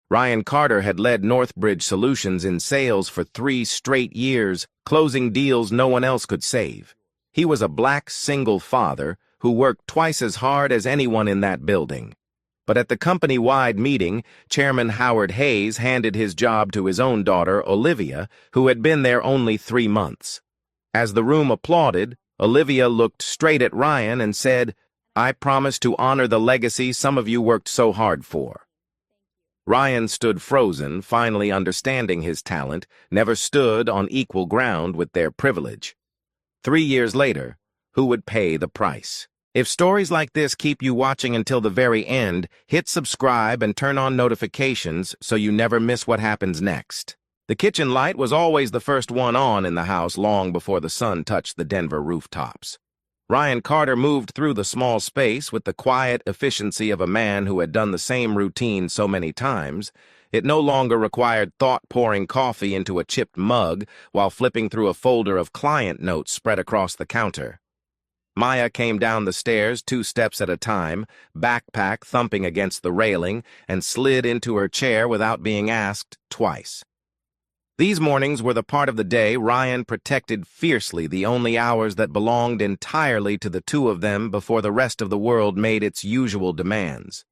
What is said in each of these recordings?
Ryan Carter had led Northbridge Solutions in sales for 3 straight years, closing deals no one else could save. He was a black single father who worked twice as hard as anyone in that building. But at the company-wide meeting, Chairman Howard Hayes handed his job to his own daughter, Olivia, who had been there only 3 months. As the room applauded, Olivia looked straight at Ryan and said, "I promise to honor the legacy some of you worked so hard for." Ryan stood frozen, finally understanding his talent never stood on equal ground with their privilege. 3 years later, who would pay the price? If stories like this keep you watching until the very end, hit subscribe and turn on notifications so you never miss what happens next. The kitchen light was always the first one on in the house long before the sun touched the Denver rooftops. Ryan Carter moved through the small space with the quiet efficiency of a man who had done the same routine so many times. It no longer required thought-pouring coffee into a chipped mug while flipping through a folder of client notes spread across the counter. Maya came down the stairs 2 steps at a time, backpack thumping against the railing, and slid into her chair without being asked twice. These mornings were the part of the day Ryan protected fiercely, the only hours that belonged entirely to the two of them before the rest of the world made its usual demands.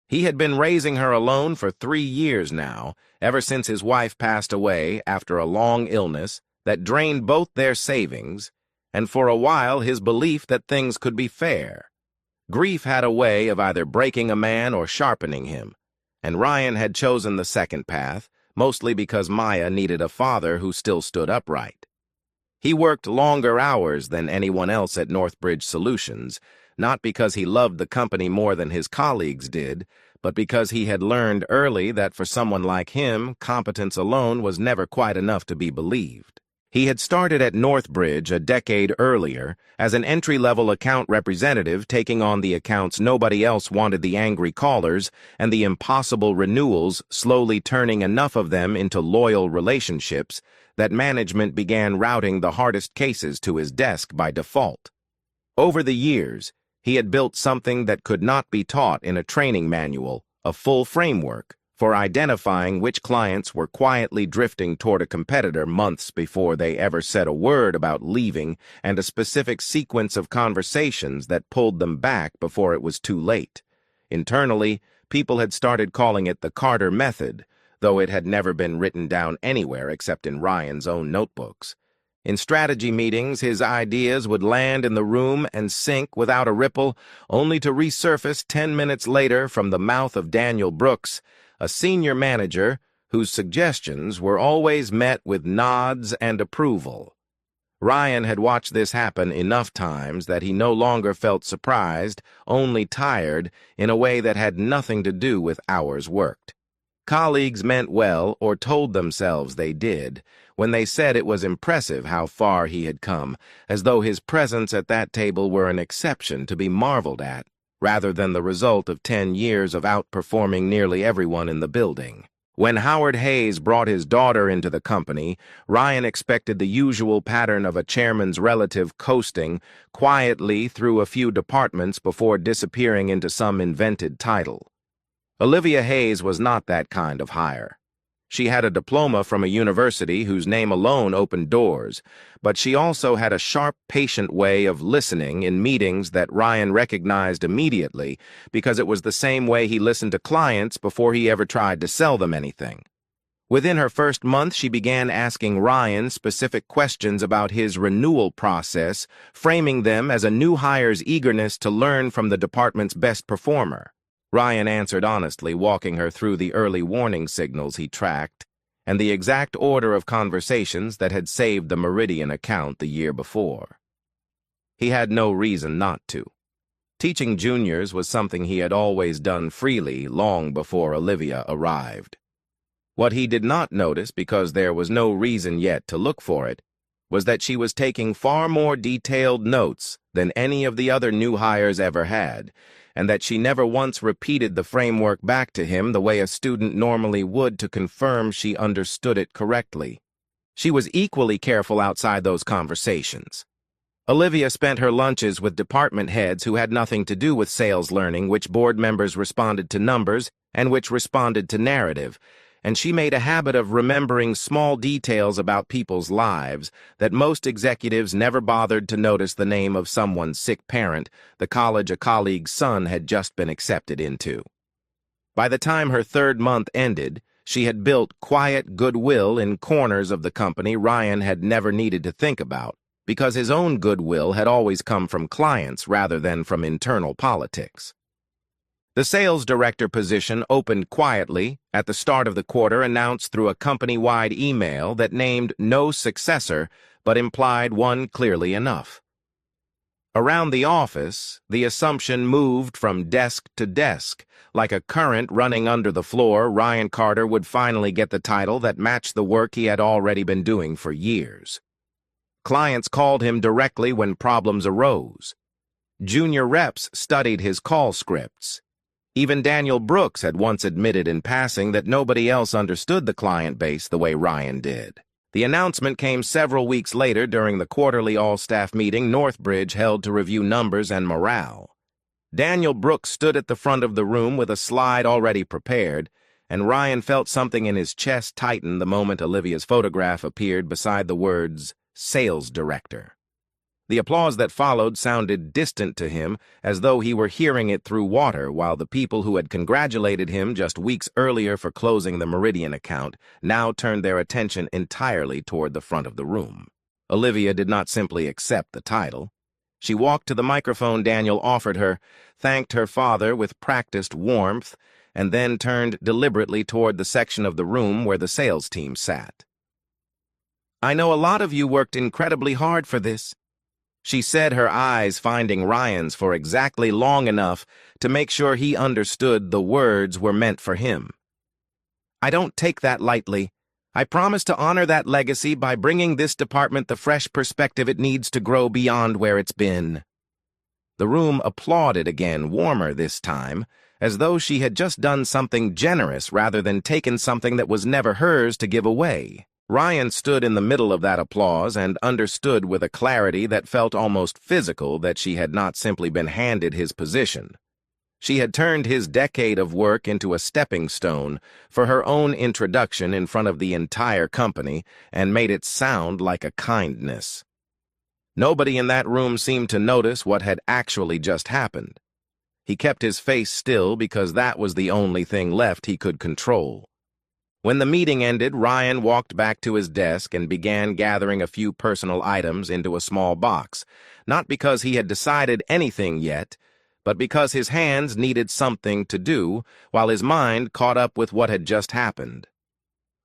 He had been raising her alone for 3 years now, ever since his wife passed away after a long illness that drained both their savings, and for a while his belief that things could be fair. Grief had a way of either breaking a man or sharpening him, and Ryan had chosen the second path, mostly because Maya needed a father who still stood upright. He worked longer hours than anyone else at Northbridge Solutions, not because he loved the company more than his colleagues did, but because he had learned early that for someone like him, competence alone was never quite enough to be believed. He had started at Northbridge a decade earlier as an entry-level account representative, taking on the accounts nobody else wanted, the angry callers and the impossible renewals, slowly turning enough of them into loyal relationships that management began routing the hardest cases to his desk by default. Over the years, he had built something that could not be taught in a training manual, a full framework for identifying which clients were quietly drifting toward a competitor months before they ever said a word about leaving, and a specific sequence of conversations that pulled them back before it was too late. Internally, people had started calling it the Carter Method, though it had never been written down anywhere except in Ryan's own notebooks. In strategy meetings, his ideas would land in the room and sink without a ripple, only to resurface 10 minutes later from the mouth of Daniel Brooks, a senior manager whose suggestions were always met with nods and approval. Ryan had watched this happen enough times that he no longer felt surprised, only tired, in a way that had nothing to do with hours worked. Colleagues meant well, or told themselves they did, when they said it was impressive how far he had come, as though his presence at that table were an exception to be marveled at, rather than the result of 10 years of outperforming nearly everyone in the building. When Howard Hayes brought his daughter into the company, Ryan expected the usual pattern of a chairman's relative coasting quietly through a few departments before disappearing into some invented title. Olivia Hayes was not that kind of hire. She had a diploma from a university whose name alone opened doors, but she also had a sharp, patient way of listening in meetings that Ryan recognized immediately because it was the same way he listened to clients before he ever tried to sell them anything. Within her first month, she began asking Ryan specific questions about his renewal process, framing them as a new hire's eagerness to learn from the department's best performer. Ryan answered honestly, walking her through the early warning signals he tracked and the exact order of conversations that had saved the Meridian account the year before. He had no reason not to. Teaching juniors was something he had always done freely long before Olivia arrived. What he did not notice, because there was no reason yet to look for it, was that she was taking far more detailed notes than any of the other new hires ever had, and that she never once repeated the framework back to him the way a student normally would to confirm she understood it correctly. She was equally careful outside those conversations. Olivia spent her lunches with department heads who had nothing to do with sales learning, which board members responded to numbers and which responded to narrative, and she made a habit of remembering small details about people's lives that most executives never bothered to notice the name of someone's sick parent, the college a colleague's son had just been accepted into. By the time her third month ended, she had built quiet goodwill in corners of the company Ryan had never needed to think about, because his own goodwill had always come from clients rather than from internal politics. The sales director position opened quietly at the start of the quarter, announced through a company-wide email that named no successor but implied one clearly enough. Around the office, the assumption moved from desk to desk. Like a current running under the floor, Ryan Carter would finally get the title that matched the work he had already been doing for years. Clients called him directly when problems arose. Junior reps studied his call scripts. Even Daniel Brooks had once admitted in passing that nobody else understood the client base the way Ryan did. The announcement came several weeks later during the quarterly all-staff meeting Northbridge held to review numbers and morale. Daniel Brooks stood at the front of the room with a slide already prepared, and Ryan felt something in his chest tighten the moment Olivia's photograph appeared beside the words, "Sales Director." The applause that followed sounded distant to him, as though he were hearing it through water, while the people who had congratulated him just weeks earlier for closing the Meridian account now turned their attention entirely toward the front of the room. Olivia did not simply accept the title. She walked to the microphone Daniel offered her, thanked her father with practiced warmth, and then turned deliberately toward the section of the room where the sales team sat. "I know a lot of you worked incredibly hard for this," she said, her eyes finding Ryan's for exactly long enough to make sure he understood the words were meant for him. "I don't take that lightly. I promise to honor that legacy by bringing this department the fresh perspective it needs to grow beyond where it's been." The room applauded again, warmer this time, as though she had just done something generous rather than taken something that was never hers to give away. Ryan stood in the middle of that applause and understood with a clarity that felt almost physical that she had not simply been handed his position. She had turned his decade of work into a stepping stone for her own introduction in front of the entire company and made it sound like a kindness. Nobody in that room seemed to notice what had actually just happened. He kept his face still because that was the only thing left he could control. When the meeting ended, Ryan walked back to his desk and began gathering a few personal items into a small box, not because he had decided anything yet, but because his hands needed something to do while his mind caught up with what had just happened.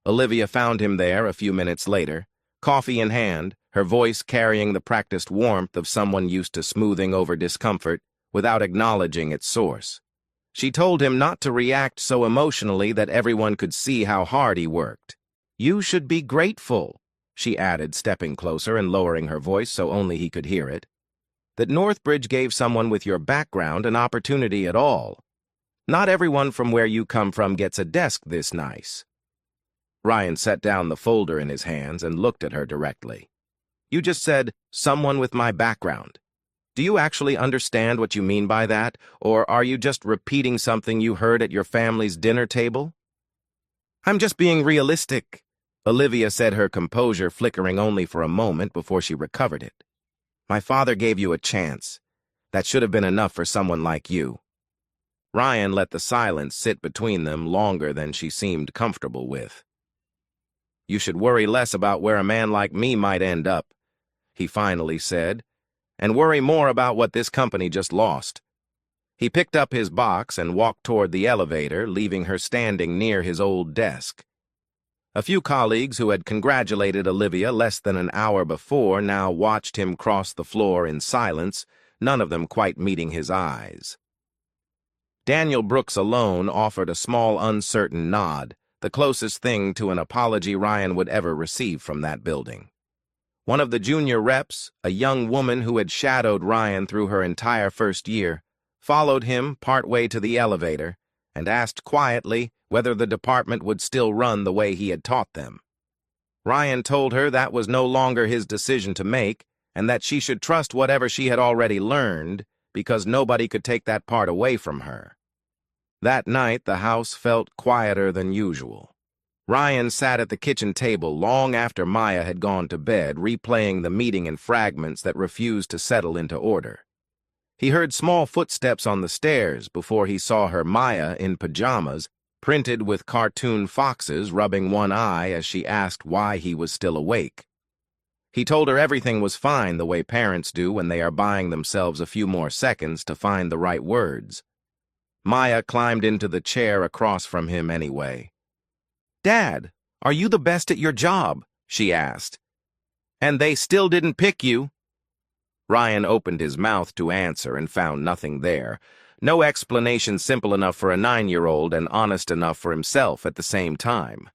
Olivia found him there a few minutes later, coffee in hand, her voice carrying the practiced warmth of someone used to smoothing over discomfort without acknowledging its source. She told him not to react so emotionally that everyone could see how hard he worked. "You should be grateful," she added, stepping closer and lowering her voice so only he could hear it, "that Northbridge gave someone with your background an opportunity at all. Not everyone from where you come from gets a desk this nice." Ryan set down the folder in his hands and looked at her directly. "You just said, 'someone with my background.' Do you actually understand what you mean by that, or are you just repeating something you heard at your family's dinner table?" "I'm just being realistic," Olivia said, her composure flickering only for a moment before she recovered it. "My father gave you a chance. That should have been enough for someone like you." Ryan let the silence sit between them longer than she seemed comfortable with. "You should worry less about where a man like me might end up," he finally said, "and worry more about what this company just lost." He picked up his box and walked toward the elevator, leaving her standing near his old desk. A few colleagues who had congratulated Olivia less than an hour before now watched him cross the floor in silence, none of them quite meeting his eyes. Daniel Brooks alone offered a small, uncertain nod, the closest thing to an apology Ryan would ever receive from that building. One of the junior reps, a young woman who had shadowed Ryan through her entire first year, followed him partway to the elevator and asked quietly whether the department would still run the way he had taught them. Ryan told her that was no longer his decision to make and that she should trust whatever she had already learned because nobody could take that part away from her. That night, the house felt quieter than usual. Ryan sat at the kitchen table long after Maya had gone to bed, replaying the meeting in fragments that refused to settle into order. He heard small footsteps on the stairs before he saw her, Maya, in pajamas, printed with cartoon foxes, rubbing one eye as she asked why he was still awake. He told her everything was fine, the way parents do when they are buying themselves a few more seconds to find the right words. Maya climbed into the chair across from him anyway. "Dad, are you the best at your job?" she asked. "And they still didn't pick you?" Ryan opened his mouth to answer and found nothing there. No explanation simple enough for a 9-year-old and honest enough for himself at the same time.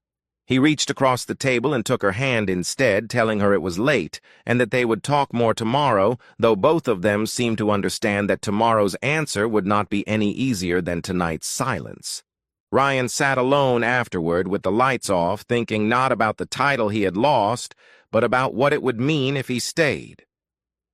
He reached across the table and took her hand instead, telling her it was late and that they would talk more tomorrow, though both of them seemed to understand that tomorrow's answer would not be any easier than tonight's silence. Ryan sat alone afterward with the lights off, thinking not about the title he had lost, but about what it would mean if he stayed.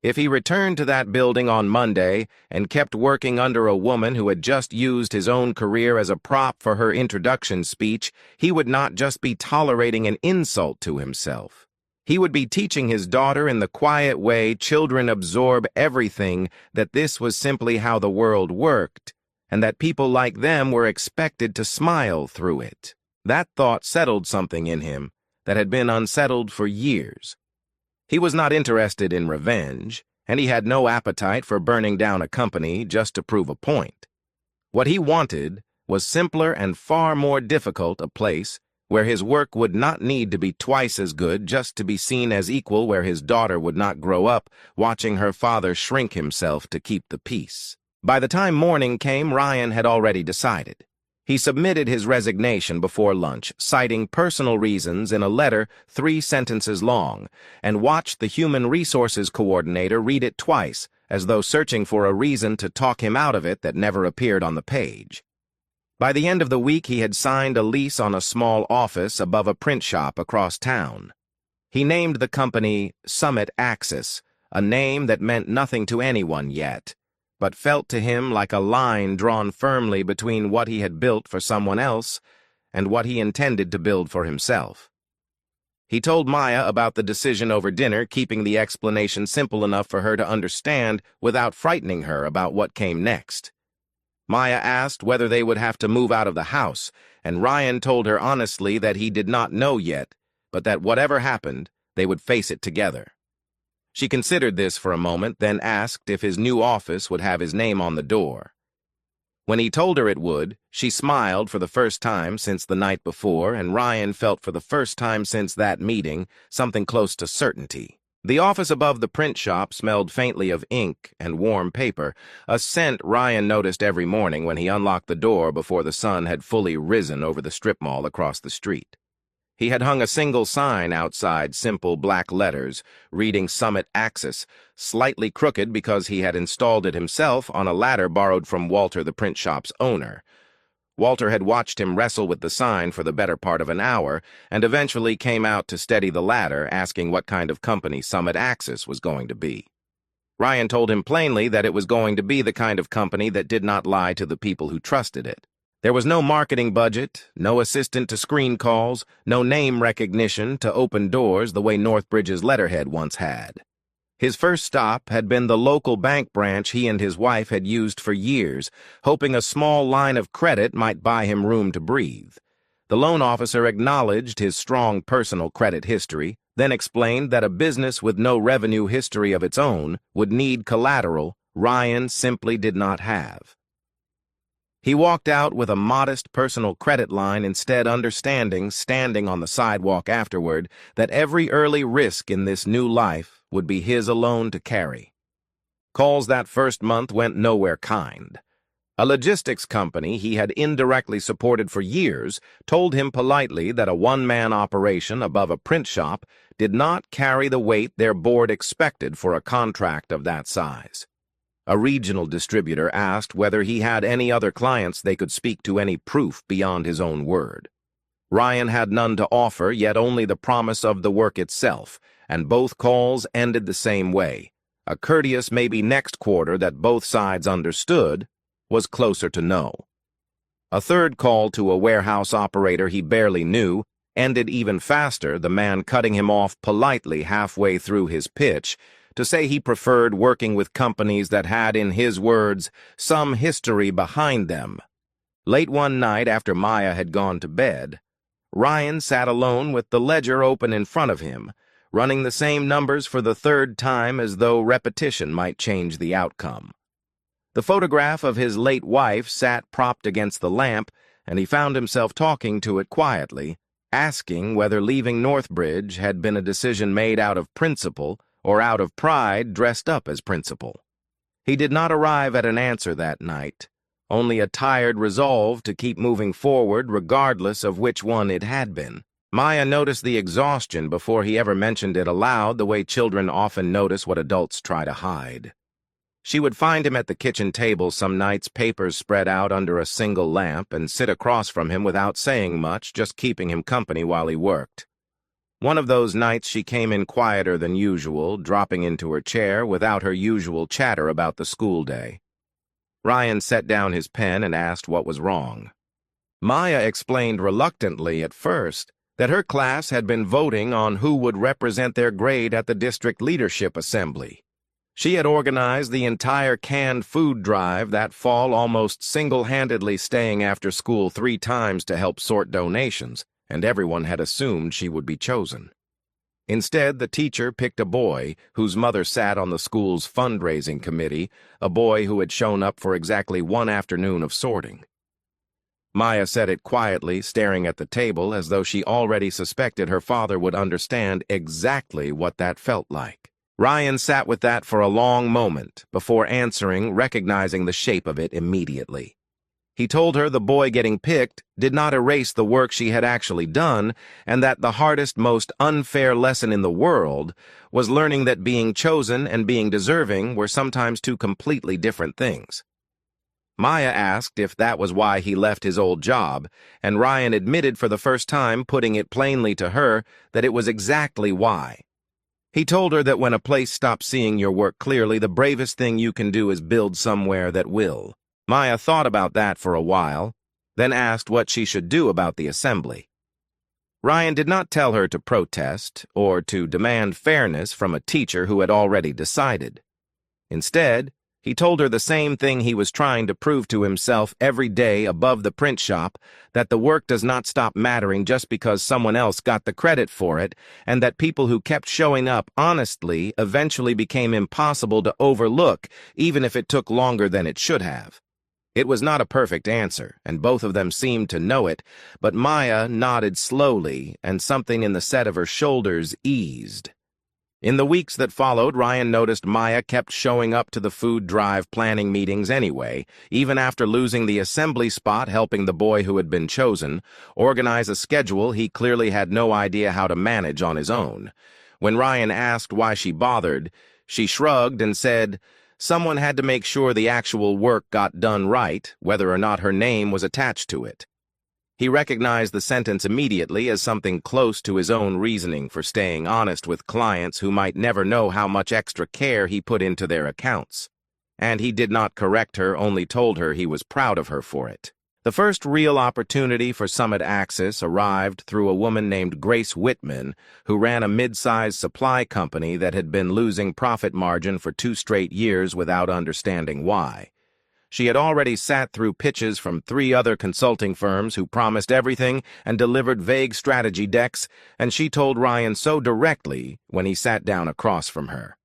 If he returned to that building on Monday and kept working under a woman who had just used his own career as a prop for her introduction speech, he would not just be tolerating an insult to himself. He would be teaching his daughter in the quiet way children absorb everything that this was simply how the world worked, and that people like them were expected to smile through it. That thought settled something in him that had been unsettled for years. He was not interested in revenge, and he had no appetite for burning down a company just to prove a point. What he wanted was simpler and far more difficult, a place where his work would not need to be twice as good just to be seen as equal, where his daughter would not grow up watching her father shrink himself to keep the peace. By the time morning came, Ryan had already decided. He submitted his resignation before lunch, citing personal reasons in a letter 3 sentences long, and watched the human resources coordinator read it twice, as though searching for a reason to talk him out of it that never appeared on the page. By the end of the week, he had signed a lease on a small office above a print shop across town. He named the company Summit Axis, a name that meant nothing to anyone yet, but felt to him like a line drawn firmly between what he had built for someone else and what he intended to build for himself. He told Maya about the decision over dinner, keeping the explanation simple enough for her to understand without frightening her about what came next. Maya asked whether they would have to move out of the house, and Ryan told her honestly that he did not know yet, but that whatever happened, they would face it together. She considered this for a moment, then asked if his new office would have his name on the door. When he told her it would, she smiled for the first time since the night before, and Ryan felt for the first time since that meeting something close to certainty. The office above the print shop smelled faintly of ink and warm paper, a scent Ryan noticed every morning when he unlocked the door before the sun had fully risen over the strip mall across the street. He had hung a single sign outside, simple black letters, reading Summit Axis, slightly crooked because he had installed it himself on a ladder borrowed from Walter, the print shop's owner. Walter had watched him wrestle with the sign for the better part of an hour and eventually came out to steady the ladder, asking what kind of company Summit Axis was going to be. Ryan told him plainly that it was going to be the kind of company that did not lie to the people who trusted it. There was no marketing budget, no assistant to screen calls, no name recognition to open doors the way Northbridge's letterhead once had. His first stop had been the local bank branch he and his wife had used for years, hoping a small line of credit might buy him room to breathe. The loan officer acknowledged his strong personal credit history, then explained that a business with no revenue history of its own would need collateral Ryan simply did not have. He walked out with a modest personal credit line, instead understanding, standing on the sidewalk afterward, that every early risk in this new life would be his alone to carry. Calls that first month went nowhere kind. A logistics company he had indirectly supported for years told him politely that a one-man operation above a print shop did not carry the weight their board expected for a contract of that size. A regional distributor asked whether he had any other clients they could speak to any proof beyond his own word. Ryan had none to offer, yet only the promise of the work itself, and both calls ended the same way. A courteous maybe next quarter that both sides understood was closer to no. A third call to a warehouse operator he barely knew ended even faster, the man cutting him off politely halfway through his pitch to say he preferred working with companies that had, in his words, some history behind them. Late one night after Maya had gone to bed, Ryan sat alone with the ledger open in front of him, running the same numbers for the third time as though repetition might change the outcome. The photograph of his late wife sat propped against the lamp, and he found himself talking to it quietly, asking whether leaving Northbridge had been a decision made out of principle or out of pride dressed up as principle. He did not arrive at an answer that night, only a tired resolve to keep moving forward regardless of which one it had been. Maya noticed the exhaustion before he ever mentioned it aloud, the way children often notice what adults try to hide. She would find him at the kitchen table some nights, papers spread out under a single lamp, and sit across from him without saying much, just keeping him company while he worked. One of those nights she came in quieter than usual, dropping into her chair without her usual chatter about the school day. Ryan set down his pen and asked what was wrong. Maya explained reluctantly at first that her class had been voting on who would represent their grade at the district leadership assembly. She had organized the entire canned food drive that fall, almost single-handedly staying after school 3 times to help sort donations, and everyone had assumed she would be chosen. Instead, the teacher picked a boy whose mother sat on the school's fundraising committee, a boy who had shown up for exactly one afternoon of sorting. Maya said it quietly, staring at the table as though she already suspected her father would understand exactly what that felt like. Ryan sat with that for a long moment before answering, recognizing the shape of it immediately. He told her the boy getting picked did not erase the work she had actually done, and that the hardest, most unfair lesson in the world was learning that being chosen and being deserving were sometimes 2 completely different things. Maya asked if that was why he left his old job, and Ryan admitted for the first time, putting it plainly to her, that it was exactly why. He told her that when a place stops seeing your work clearly, the bravest thing you can do is build somewhere that will. Maya thought about that for a while, then asked what she should do about the assembly. Ryan did not tell her to protest or to demand fairness from a teacher who had already decided. Instead, he told her the same thing he was trying to prove to himself every day above the print shop, that the work does not stop mattering just because someone else got the credit for it, and that people who kept showing up honestly eventually became impossible to overlook, even if it took longer than it should have. It was not a perfect answer, and both of them seemed to know it, but Maya nodded slowly, and something in the set of her shoulders eased. In the weeks that followed, Ryan noticed Maya kept showing up to the food drive planning meetings anyway, even after losing the assembly spot, helping the boy who had been chosen organize a schedule he clearly had no idea how to manage on his own. When Ryan asked why she bothered, she shrugged and said, someone had to make sure the actual work got done right, whether or not her name was attached to it. He recognized the sentence immediately as something close to his own reasoning for staying honest with clients who might never know how much extra care he put into their accounts. And he did not correct her, only told her he was proud of her for it. The first real opportunity for Summit Axis arrived through a woman named Grace Whitman, who ran a mid-sized supply company that had been losing profit margin for 2 straight years without understanding why. She had already sat through pitches from 3 other consulting firms who promised everything and delivered vague strategy decks, and she told Ryan so directly when he sat down across from her.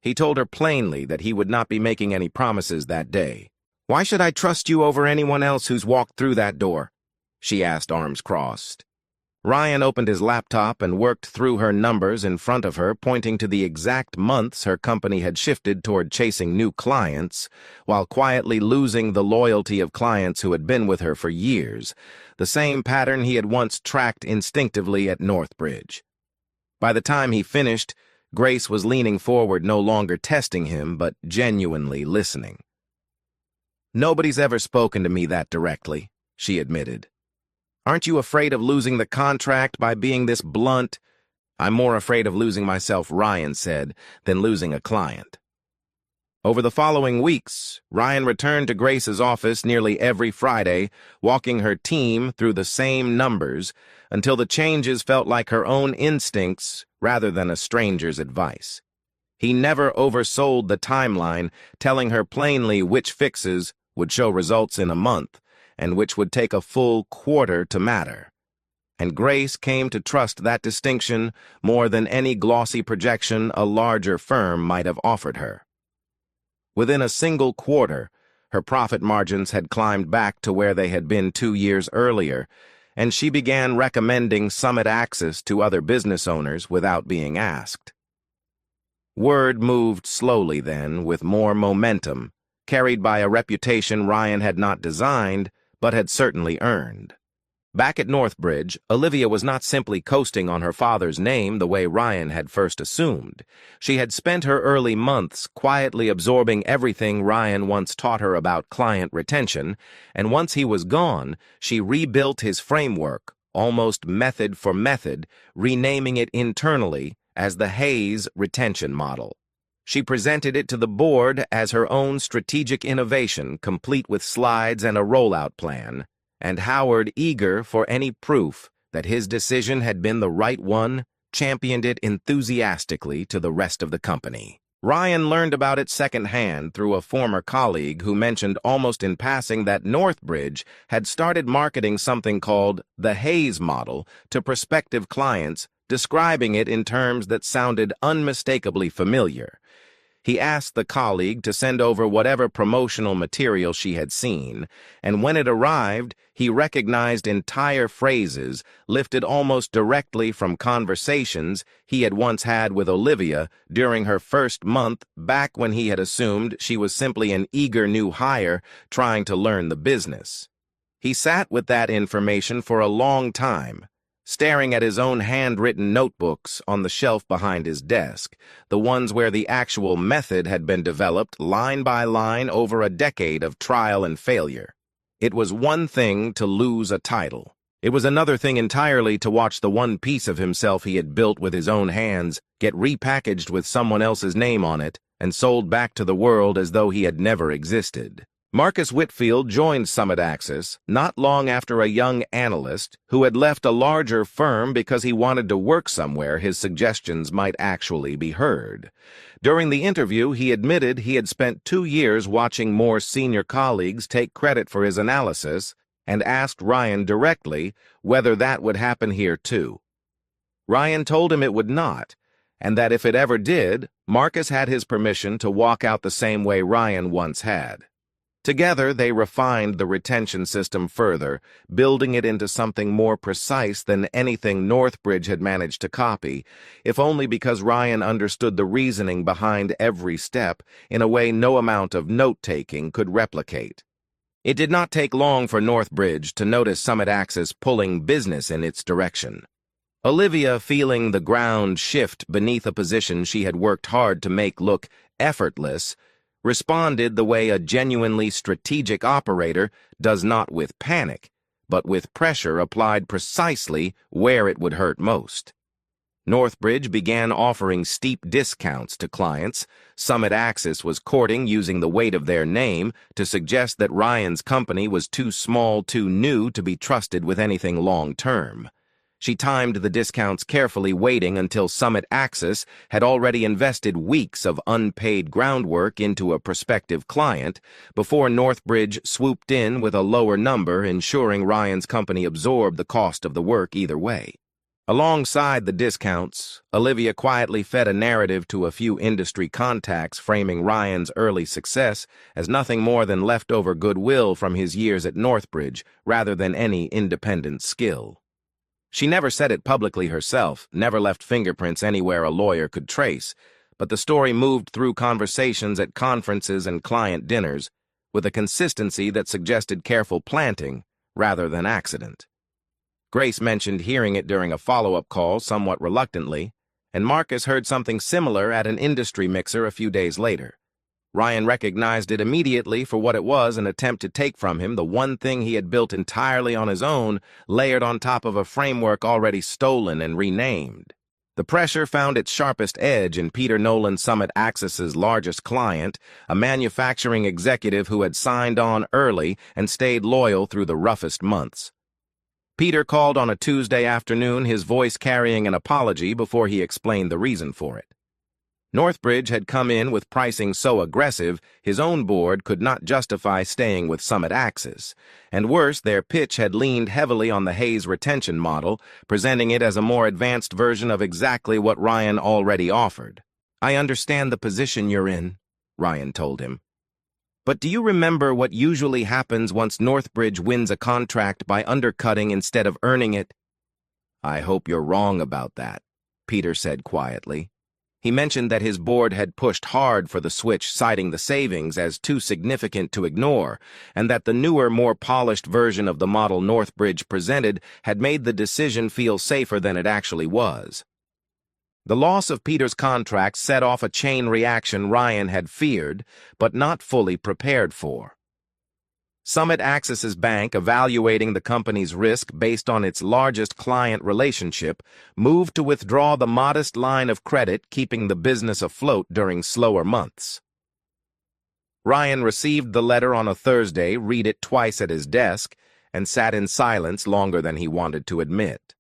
He told her plainly that he would not be making any promises that day. "Why should I trust you over anyone else who's walked through that door?" she asked, arms crossed. Ryan opened his laptop and worked through her numbers in front of her, pointing to the exact months her company had shifted toward chasing new clients, while quietly losing the loyalty of clients who had been with her for years, the same pattern he had once tracked instinctively at Northbridge. By the time he finished, Grace was leaning forward, no longer testing him, but genuinely listening. "Nobody's ever spoken to me that directly," she admitted. "Aren't you afraid of losing the contract by being this blunt?" I'm more afraid of losing myself, Ryan said, than losing a client. Over the following weeks, Ryan returned to Grace's office nearly every Friday, walking her team through the same numbers until the changes felt like her own instincts rather than a stranger's advice. He never oversold the timeline, telling her plainly which fixes would show results in a month and which would take a full quarter to matter. And Grace came to trust that distinction more than any glossy projection a larger firm might have offered her. Within a single quarter, her profit margins had climbed back to where they had been 2 years earlier, and she began recommending Summit Axis to other business owners without being asked. Word moved slowly then, with more momentum, carried by a reputation Ryan had not designed, but had certainly earned. Back at Northbridge, Olivia was not simply coasting on her father's name the way Ryan had first assumed. She had spent her early months quietly absorbing everything Ryan once taught her about client retention, and once he was gone, she rebuilt his framework, almost method for method, renaming it internally as the Hayes Retention Model. She presented it to the board as her own strategic innovation, complete with slides and a rollout plan, and Howard, eager for any proof that his decision had been the right one, championed it enthusiastically to the rest of the company. Ryan learned about it secondhand through a former colleague who mentioned almost in passing that Northbridge had started marketing something called the Hayes Model to prospective clients, describing it in terms that sounded unmistakably familiar. He asked the colleague to send over whatever promotional material she had seen, and when it arrived, he recognized entire phrases lifted almost directly from conversations he had once had with Olivia during her first month back when he had assumed she was simply an eager new hire trying to learn the business. He sat with that information for a long time, staring at his own handwritten notebooks on the shelf behind his desk, the ones where the actual method had been developed line by line over a decade of trial and failure. It was one thing to lose a title. It was another thing entirely to watch the one piece of himself he had built with his own hands get repackaged with someone else's name on it and sold back to the world as though he had never existed. Marcus Whitfield joined Summit Axis not long after a young analyst who had left a larger firm because he wanted to work somewhere his suggestions might actually be heard. During the interview, he admitted he had spent 2 years watching more senior colleagues take credit for his analysis and asked Ryan directly whether that would happen here too. Ryan told him it would not, and that if it ever did, Marcus had his permission to walk out the same way Ryan once had. Together, they refined the retention system further, building it into something more precise than anything Northbridge had managed to copy, if only because Ryan understood the reasoning behind every step in a way no amount of note-taking could replicate. It did not take long for Northbridge to notice Summit Axis pulling business in its direction. Olivia, feeling the ground shift beneath a position she had worked hard to make look effortless, responded the way a genuinely strategic operator does, not with panic, but with pressure applied precisely where it would hurt most. Northbridge began offering steep discounts to clients. Summit Axis was courting using the weight of their name to suggest that Ryan's company was too small, too new to be trusted with anything long-term. She timed the discounts carefully, waiting until Summit Axis had already invested weeks of unpaid groundwork into a prospective client before Northbridge swooped in with a lower number, ensuring Ryan's company absorbed the cost of the work either way. Alongside the discounts, Olivia quietly fed a narrative to a few industry contacts framing Ryan's early success as nothing more than leftover goodwill from his years at Northbridge rather than any independent skill. She never said it publicly herself, never left fingerprints anywhere a lawyer could trace, but the story moved through conversations at conferences and client dinners with a consistency that suggested careful planting rather than accident. Grace mentioned hearing it during a follow-up call somewhat reluctantly, and Marcus heard something similar at an industry mixer a few days later. Ryan recognized it immediately for what it was, an attempt to take from him the one thing he had built entirely on his own, layered on top of a framework already stolen and renamed. The pressure found its sharpest edge in Peter Nolan, Summit Access's largest client, a manufacturing executive who had signed on early and stayed loyal through the roughest months. Peter called on a Tuesday afternoon, his voice carrying an apology before he explained the reason for it. Northbridge had come in with pricing so aggressive, his own board could not justify staying with Summit Access. And worse, their pitch had leaned heavily on the Hayes retention model, presenting it as a more advanced version of exactly what Ryan already offered. "I understand the position you're in," Ryan told him. "But do you remember what usually happens once Northbridge wins a contract by undercutting instead of earning it?" "I hope you're wrong about that," Peter said quietly. He mentioned that his board had pushed hard for the switch, citing the savings as too significant to ignore, and that the newer, more polished version of the model Northbridge presented had made the decision feel safer than it actually was. The loss of Peter's contract set off a chain reaction Ryan had feared, but not fully prepared for. Summit Access's bank, evaluating the company's risk based on its largest client relationship, moved to withdraw the modest line of credit, keeping the business afloat during slower months. Ryan received the letter on a Thursday, read it twice at his desk, and sat in silence longer than he wanted to admit.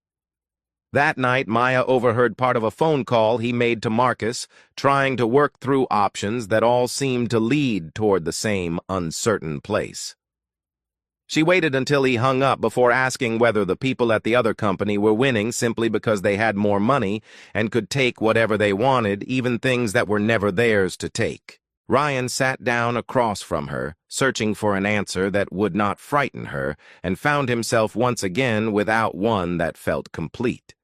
That night, Maya overheard part of a phone call he made to Marcus, trying to work through options that all seemed to lead toward the same uncertain place. She waited until he hung up before asking whether the people at the other company were winning simply because they had more money and could take whatever they wanted, even things that were never theirs to take. Ryan sat down across from her, searching for an answer that would not frighten her, and found himself once again without one that felt complete.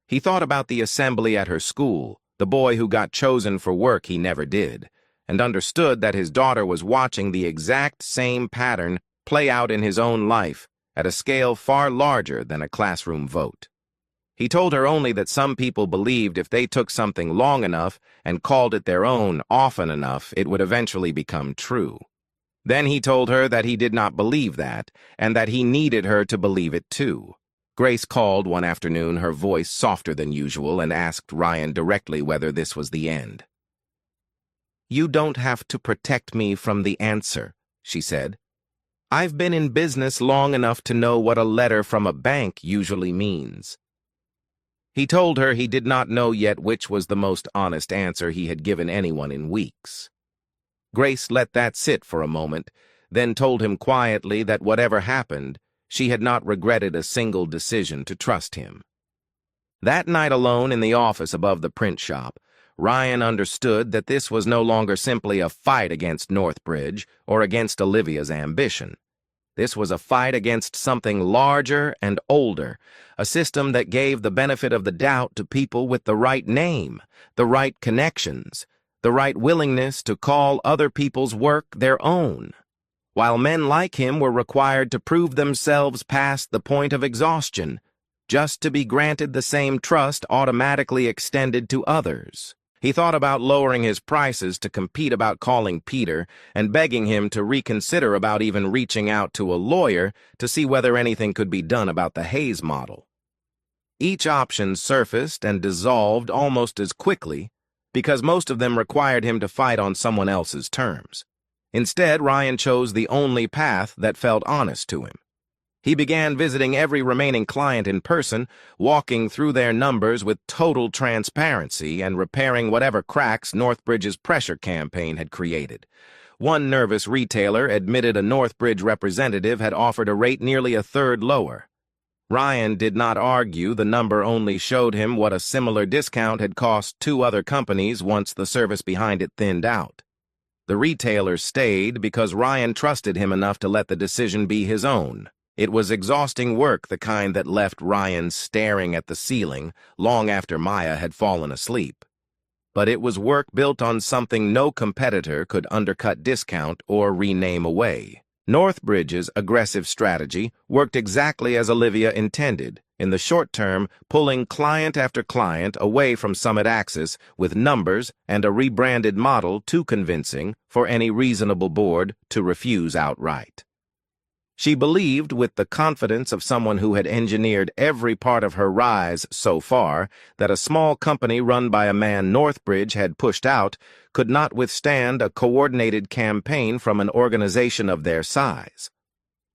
He thought about the assembly at her school, the boy who got chosen for work he never did, and understood that his daughter was watching the exact same pattern play out in his own life at a scale far larger than a classroom vote. He told her only that some people believed if they took something long enough and called it their own often enough, it would eventually become true. Then he told her that he did not believe that, and that he needed her to believe it too. Grace called one afternoon, her voice softer than usual, and asked Ryan directly whether this was the end. "You don't have to protect me from the answer," she said. "I've been in business long enough to know what a letter from a bank usually means." He told her he did not know yet which was the most honest answer he had given anyone in weeks. Grace let that sit for a moment, then told him quietly that whatever happened, she had not regretted a single decision to trust him. That night alone in the office above the print shop, Ryan understood that this was no longer simply a fight against Northbridge or against Olivia's ambition. This was a fight against something larger and older, a system that gave the benefit of the doubt to people with the right name, the right connections, the right willingness to call other people's work their own, while men like him were required to prove themselves past the point of exhaustion, just to be granted the same trust automatically extended to others. He thought about lowering his prices to compete about calling Peter and begging him to reconsider about even reaching out to a lawyer to see whether anything could be done about the Hayes model. Each option surfaced and dissolved almost as quickly because most of them required him to fight on someone else's terms. Instead, Ryan chose the only path that felt honest to him. He began visiting every remaining client in person, walking through their numbers with total transparency and repairing whatever cracks Northbridge's pressure campaign had created. One nervous retailer admitted a Northbridge representative had offered a rate nearly a third lower. Ryan did not argue, the number only showed him what a similar discount had cost two other companies once the service behind it thinned out. The retailer stayed because Ryan trusted him enough to let the decision be his own. It was exhausting work, the kind that left Ryan staring at the ceiling long after Maya had fallen asleep. But it was work built on something no competitor could undercut, discount, or rename away. Northbridge's aggressive strategy worked exactly as Olivia intended, in the short term, pulling client after client away from Summit Access with numbers and a rebranded model too convincing for any reasonable board to refuse outright. She believed, with the confidence of someone who had engineered every part of her rise so far, that a small company run by a man Northbridge had pushed out could not withstand a coordinated campaign from an organization of their size.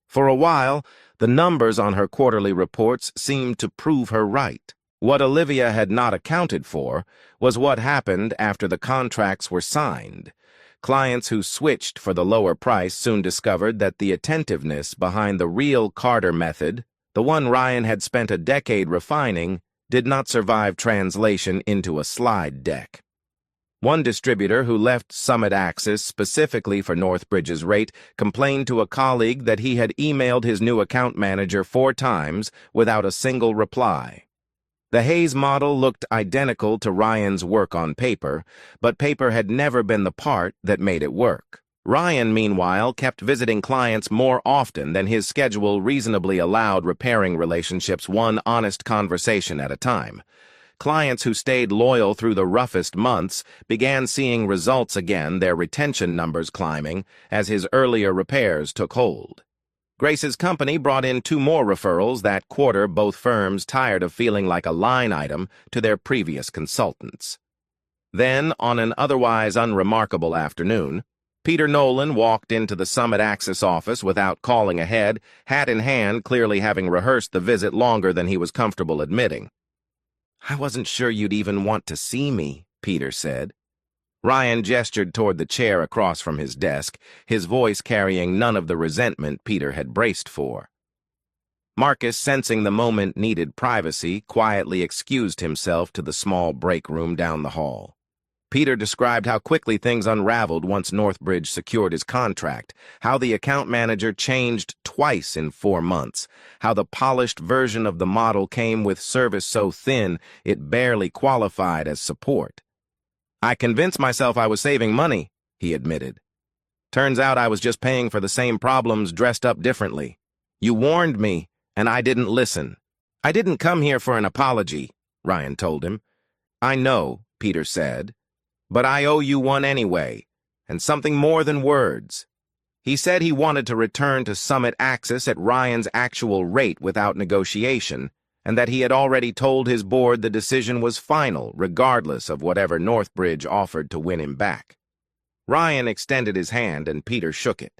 For a while, the numbers on her quarterly reports seemed to prove her right. What Olivia had not accounted for was what happened after the contracts were signed. Clients who switched for the lower price soon discovered that the attentiveness behind the real Carter method, the one Ryan had spent a decade refining, did not survive translation into a slide deck. One distributor who left Summit Axis specifically for Northbridge's rate complained to a colleague that he had emailed his new account manager 4 times without a single reply. The Hayes model looked identical to Ryan's work on paper, but paper had never been the part that made it work. Ryan, meanwhile, kept visiting clients more often than his schedule reasonably allowed, repairing relationships one honest conversation at a time. Clients who stayed loyal through the roughest months began seeing results again, their retention numbers climbing as his earlier repairs took hold. Grace's company brought in 2 more referrals that quarter, both firms tired of feeling like a line item to their previous consultants. Then, on an otherwise unremarkable afternoon, Peter Nolan walked into the Summit Axis office without calling ahead, hat in hand, clearly having rehearsed the visit longer than he was comfortable admitting. "I wasn't sure you'd even want to see me," Peter said. Ryan gestured toward the chair across from his desk, his voice carrying none of the resentment Peter had braced for. Marcus, sensing the moment needed privacy, quietly excused himself to the small break room down the hall. Peter described how quickly things unraveled once Northbridge secured his contract, how the account manager changed twice in 4 months, how the polished version of the model came with service so thin it barely qualified as support. "I convinced myself I was saving money," he admitted. "Turns out I was just paying for the same problems dressed up differently. You warned me, and I didn't listen." "I didn't come here for an apology," Ryan told him. "I know," Peter said, "but I owe you one anyway, and something more than words." He said he wanted to return to Summit Axis at Ryan's actual rate without negotiation, and that he had already told his board the decision was final, regardless of whatever Northbridge offered to win him back. Ryan extended his hand, and Peter shook it.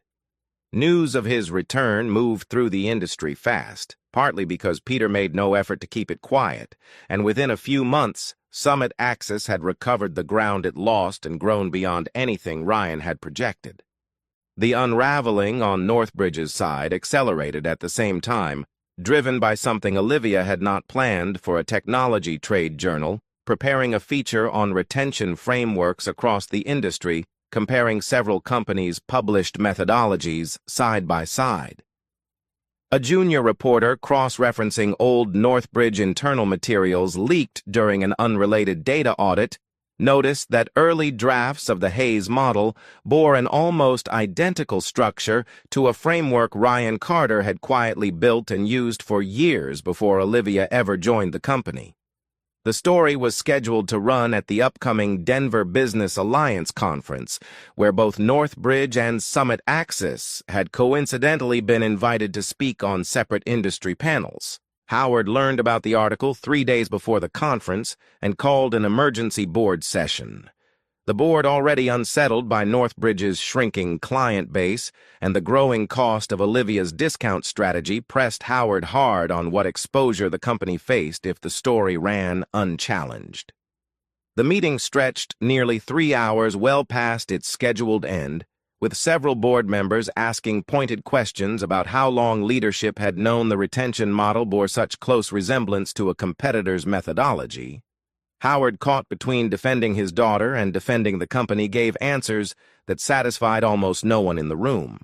News of his return moved through the industry fast, partly because Peter made no effort to keep it quiet, and within a few months, Summit Axis had recovered the ground it lost and grown beyond anything Ryan had projected. The unraveling on Northbridge's side accelerated at the same time, driven by something Olivia had not planned for a technology trade journal, preparing a feature on retention frameworks across the industry, comparing several companies' published methodologies side by side. A junior reporter cross-referencing old Northbridge internal materials leaked during an unrelated data audit noticed that early drafts of the Hayes model bore an almost identical structure to a framework Ryan Carter had quietly built and used for years before Olivia ever joined the company. The story was scheduled to run at the upcoming Denver Business Alliance conference, where both Northbridge and Summit Axis had coincidentally been invited to speak on separate industry panels. Howard learned about the article 3 days before the conference and called an emergency board session. The board, already unsettled by Northbridge's shrinking client base and the growing cost of Olivia's discount strategy, pressed Howard hard on what exposure the company faced if the story ran unchallenged. The meeting stretched nearly 3 hours, well past its scheduled end, with several board members asking pointed questions about how long leadership had known the retention model bore such close resemblance to a competitor's methodology. Howard, caught between defending his daughter and defending the company, gave answers that satisfied almost no one in the room.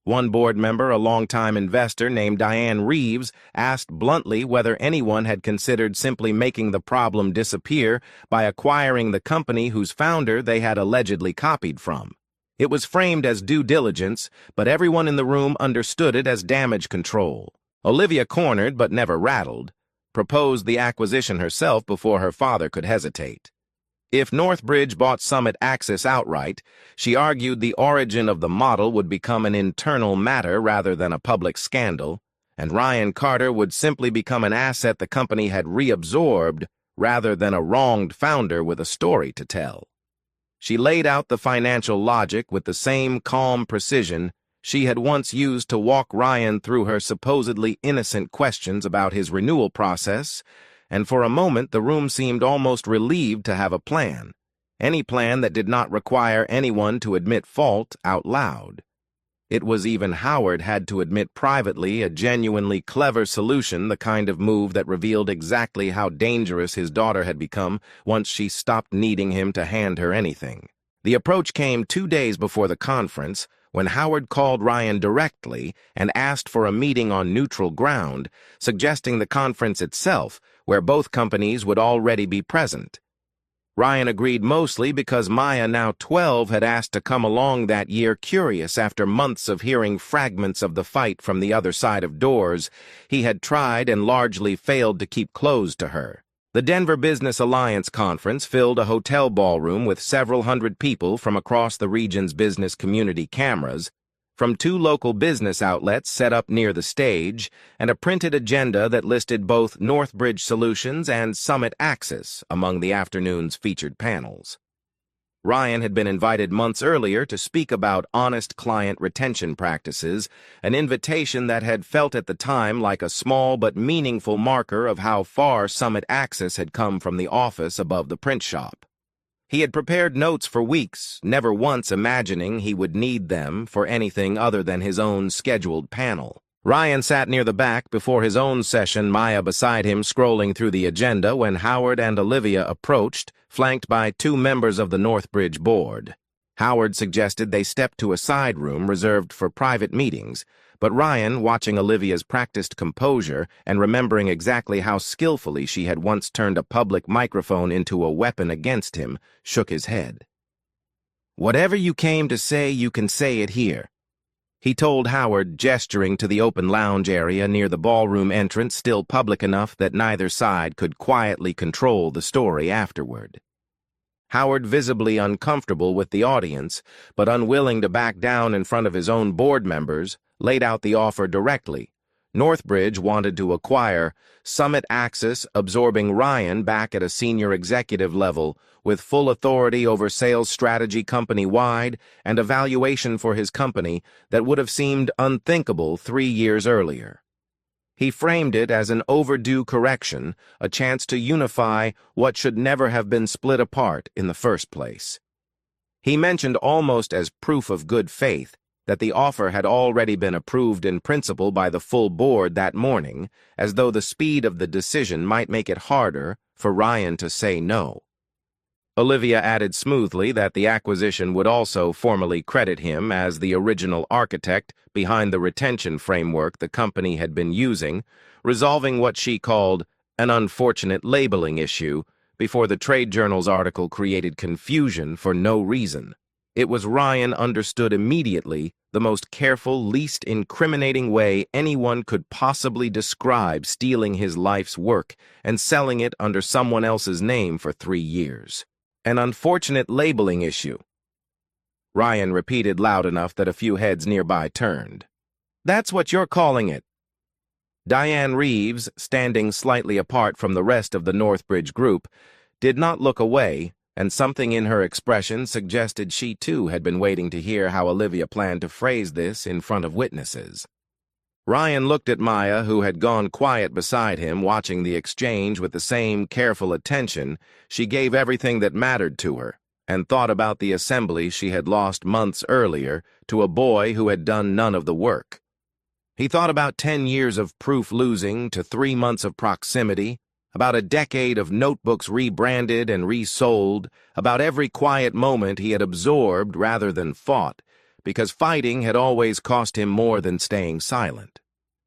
One board member, a longtime investor named Diane Reeves, asked bluntly whether anyone had considered simply making the problem disappear by acquiring the company whose founder they had allegedly copied from. It was framed as due diligence, but everyone in the room understood it as damage control. Olivia, cornered but never rattled, proposed the acquisition herself before her father could hesitate. If Northbridge bought Summit Axis outright, she argued the origin of the model would become an internal matter rather than a public scandal, and Ryan Carter would simply become an asset the company had reabsorbed rather than a wronged founder with a story to tell. She laid out the financial logic with the same calm precision she had once used to walk Ryan through her supposedly innocent questions about his renewal process, and for a moment the room seemed almost relieved to have a plan, any plan that did not require anyone to admit fault out loud. It was even Howard had to admit privately a genuinely clever solution, the kind of move that revealed exactly how dangerous his daughter had become once she stopped needing him to hand her anything. The approach came 2 days before the conference, when Howard called Ryan directly and asked for a meeting on neutral ground, suggesting the conference itself, where both companies would already be present. Ryan agreed mostly because Maya, now 12, had asked to come along that year, curious after months of hearing fragments of the fight from the other side of doors he had tried and largely failed to keep closed to her. The Denver Business Alliance conference filled a hotel ballroom with several hundred people from across the region's business community, cameras from 2 local business outlets set up near the stage, and a printed agenda that listed both Northbridge Solutions and Summit Axis among the afternoon's featured panels. Ryan had been invited months earlier to speak about honest client retention practices, an invitation that had felt at the time like a small but meaningful marker of how far Summit Axis had come from the office above the print shop. He had prepared notes for weeks, never once imagining he would need them for anything other than his own scheduled panel. Ryan sat near the back before his own session, Maya beside him scrolling through the agenda, when Howard and Olivia approached, flanked by 2 members of the Northbridge board. Howard suggested they step to a side room reserved for private meetings, but Ryan, watching Olivia's practiced composure and remembering exactly how skillfully she had once turned a public microphone into a weapon against him, shook his head. "Whatever you came to say, you can say it here," he told Howard, gesturing to the open lounge area near the ballroom entrance, still public enough that neither side could quietly control the story afterward. Howard, visibly uncomfortable with the audience, but unwilling to back down in front of his own board members, laid out the offer directly. Northbridge wanted to acquire Summit Axis, absorbing Ryan back at a senior executive level, with full authority over sales strategy company-wide and a valuation for his company that would have seemed unthinkable 3 years earlier. He framed it as an overdue correction, a chance to unify what should never have been split apart in the first place. He mentioned, almost as proof of good faith, that the offer had already been approved in principle by the full board that morning, as though the speed of the decision might make it harder for Ryan to say no. Olivia added smoothly that the acquisition would also formally credit him as the original architect behind the retention framework the company had been using, resolving what she called an unfortunate labeling issue before the trade journal's article created confusion for no reason. It was, Ryan understood immediately, the most careful, least incriminating way anyone could possibly describe stealing his life's work and selling it under someone else's name for 3 years. An unfortunate labeling issue. Ryan repeated loud enough that a few heads nearby turned. "That's what you're calling it." Diane Reeves, standing slightly apart from the rest of the Northbridge group, did not look away, and something in her expression suggested she too had been waiting to hear how Olivia planned to phrase this in front of witnesses. Ryan looked at Maya, who had gone quiet beside him, watching the exchange with the same careful attention she gave everything that mattered to her, and thought about the assembly she had lost months earlier to a boy who had done none of the work. He thought about 10 years of proof losing to 3 months of proximity, about a decade of notebooks rebranded and resold, about every quiet moment he had absorbed rather than fought, because fighting had always cost him more than staying silent.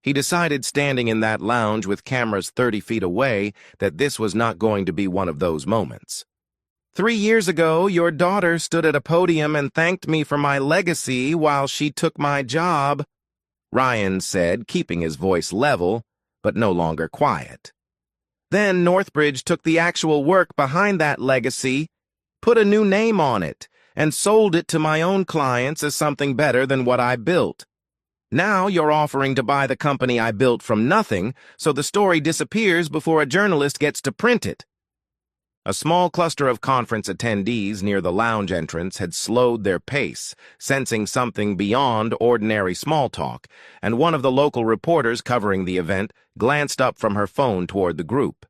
He decided, standing in that lounge with cameras 30 feet away, that this was not going to be one of those moments. 3 years ago, your daughter stood at a podium and thanked me for my legacy while she took my job," Ryan said, keeping his voice level, but no longer quiet. "Then Northbridge took the actual work behind that legacy put a new name on it, and sold it to my own clients as something better than what I built. Now you're offering to buy the company I built from nothing, so the story disappears before a journalist gets to print it." A small cluster of conference attendees near the lounge entrance had slowed their pace, sensing something beyond ordinary small talk, and one of the local reporters covering the event glanced up from her phone toward the group.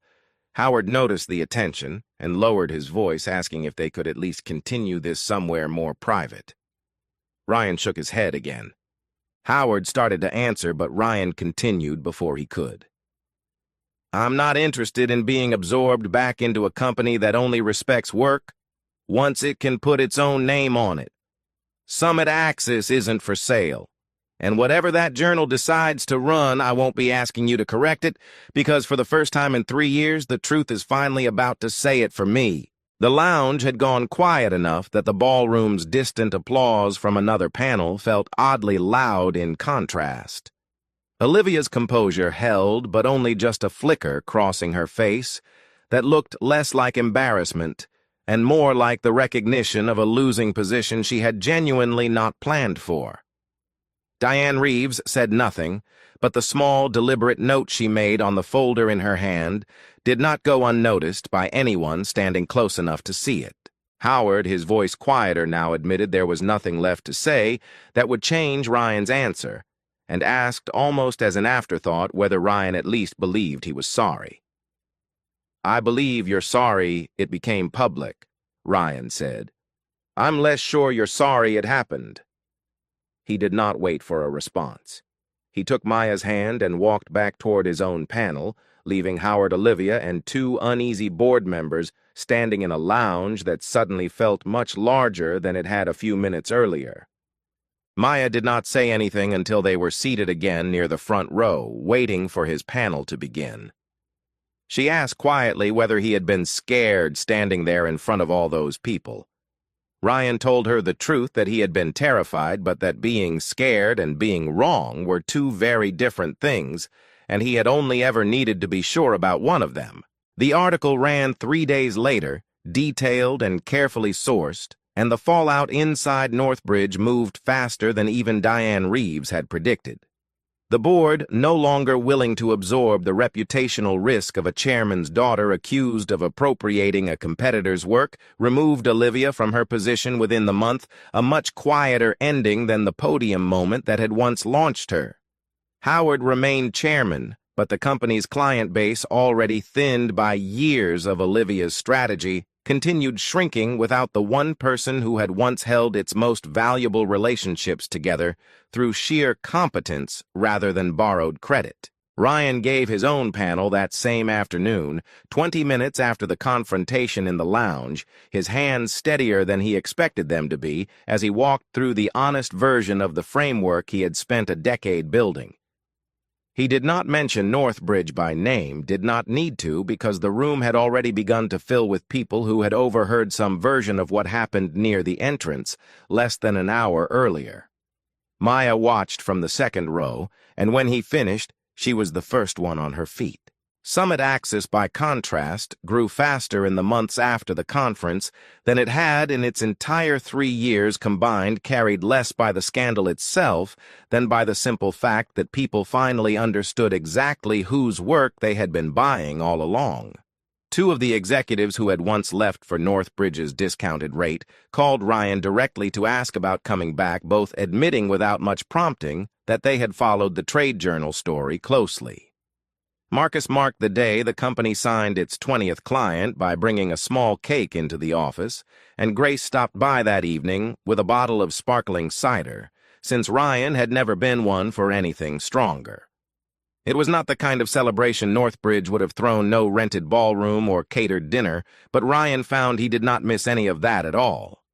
Howard noticed the attention and lowered his voice, asking if they could at least continue this somewhere more private. Ryan shook his head again. Howard started to answer, but Ryan continued before he could. "I'm not interested in being absorbed back into a company that only respects work once it can put its own name on it. Summit Axis isn't for sale. And whatever that journal decides to run, I won't be asking you to correct it, because for the first time in 3 years, the truth is finally about to say it for me." The lounge had gone quiet enough that the ballroom's distant applause from another panel felt oddly loud in contrast. Olivia's composure held, but only just a flicker crossing her face that looked less like embarrassment and more like the recognition of a losing position she had genuinely not planned for. Diane Reeves said nothing, but the small, deliberate note she made on the folder in her hand did not go unnoticed by anyone standing close enough to see it. Howard, his voice quieter now, admitted there was nothing left to say that would change Ryan's answer, and asked almost as an afterthought whether Ryan at least believed he was sorry. "I believe you're sorry it became public," Ryan said. "I'm less sure you're sorry it happened." He did not wait for a response. He took Maya's hand and walked back toward his own panel, leaving Howard, Olivia, and 2 uneasy board members standing in a lounge that suddenly felt much larger than it had a few minutes earlier. Maya did not say anything until they were seated again near the front row, waiting for his panel to begin. She asked quietly whether he had been scared standing there in front of all those people. Ryan told her the truth, that he had been terrified, but that being scared and being wrong were 2 very different things, and he had only ever needed to be sure about one of them. The article ran 3 days later, detailed and carefully sourced, and the fallout inside Northbridge moved faster than even Diane Reeves had predicted. The board, no longer willing to absorb the reputational risk of a chairman's daughter accused of appropriating a competitor's work, removed Olivia from her position within the month, a much quieter ending than the podium moment that had once launched her. Howard remained chairman, but the company's client base, already thinned by years of Olivia's strategy, continued shrinking without the one person who had once held its most valuable relationships together through sheer competence rather than borrowed credit. Ryan gave his own panel that same afternoon, 20 minutes after the confrontation in the lounge, his hands steadier than he expected them to be as he walked through the honest version of the framework he had spent a decade building. He did not mention Northbridge by name, did not need to, because the room had already begun to fill with people who had overheard some version of what happened near the entrance less than an hour earlier. Maya watched from the second row, and when he finished, she was the first one on her feet. Summit Axis, by contrast, grew faster in the months after the conference than it had in its entire 3 years combined, carried less by the scandal itself than by the simple fact that people finally understood exactly whose work they had been buying all along. 2 of the executives who had once left for Northbridge's discounted rate called Ryan directly to ask about coming back, both admitting without much prompting that they had followed the trade journal story closely. Marcus marked the day the company signed its 20th client by bringing a small cake into the office, and Grace stopped by that evening with a bottle of sparkling cider, since Ryan had never been one for anything stronger. It was not the kind of celebration Northbridge would have thrown no rented ballroom or catered dinner, but Ryan found he did not miss any of that at all.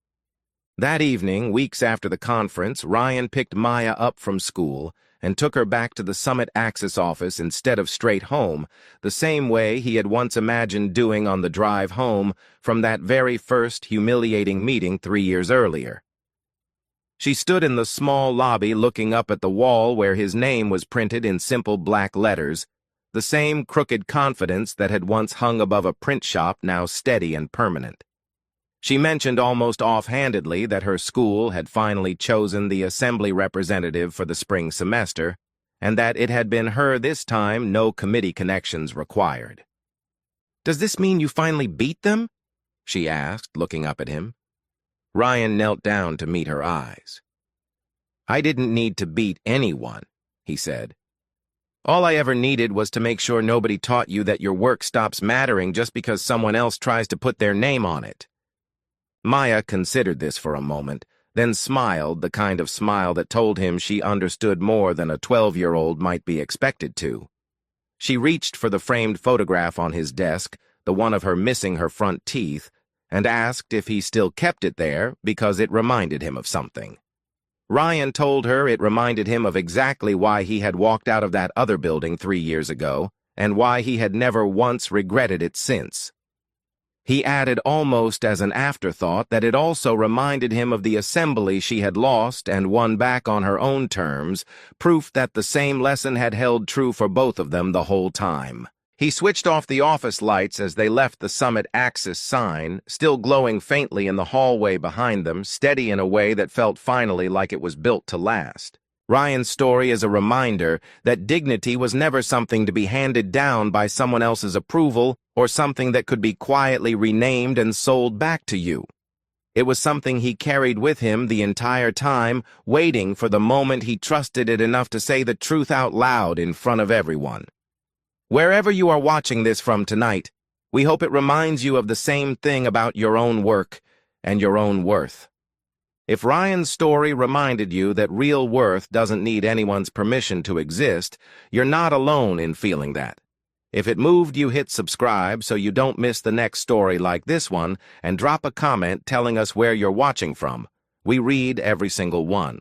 That evening, weeks after the conference, Ryan picked Maya up from school and took her back to the Summit Axis office instead of straight home, the same way he had once imagined doing on the drive home from that very first humiliating meeting 3 years earlier. She stood in the small lobby looking up at the wall where his name was printed in simple black letters, the same crooked confidence that had once hung above a print shop, now steady and permanent. She mentioned almost offhandedly that her school had finally chosen the assembly representative for the spring semester, and that it had been her this time, no committee connections required. "Does this mean you finally beat them?" she asked, looking up at him. Ryan knelt down to meet her eyes. "I didn't need to beat anyone," he said. "All I ever needed was to make sure nobody taught you that your work stops mattering just because someone else tries to put their name on it." Maya considered this for a moment, then smiled, the kind of smile that told him she understood more than a 12-year-old might be expected to. She reached for the framed photograph on his desk, the one of her missing her front teeth, and asked if he still kept it there because it reminded him of something. Ryan told her it reminded him of exactly why he had walked out of that other building 3 years ago, and why he had never once regretted it since. He added almost as an afterthought that it also reminded him of the assembly she had lost and won back on her own terms, proof that the same lesson had held true for both of them the whole time. He switched off the office lights as they left the Summit Axis sign, still glowing faintly in the hallway behind them, steady in a way that felt finally like it was built to last. Ryan's story is a reminder that dignity was never something to be handed down by someone else's approval or something that could be quietly renamed and sold back to you. It was something he carried with him the entire time, waiting for the moment he trusted it enough to say the truth out loud in front of everyone. Wherever you are watching this from tonight, we hope it reminds you of the same thing about your own work and your own worth. If Ryan's story reminded you that real worth doesn't need anyone's permission to exist, you're not alone in feeling that. If it moved you, hit subscribe so you don't miss the next story like this one, and drop a comment telling us where you're watching from. We read every single one.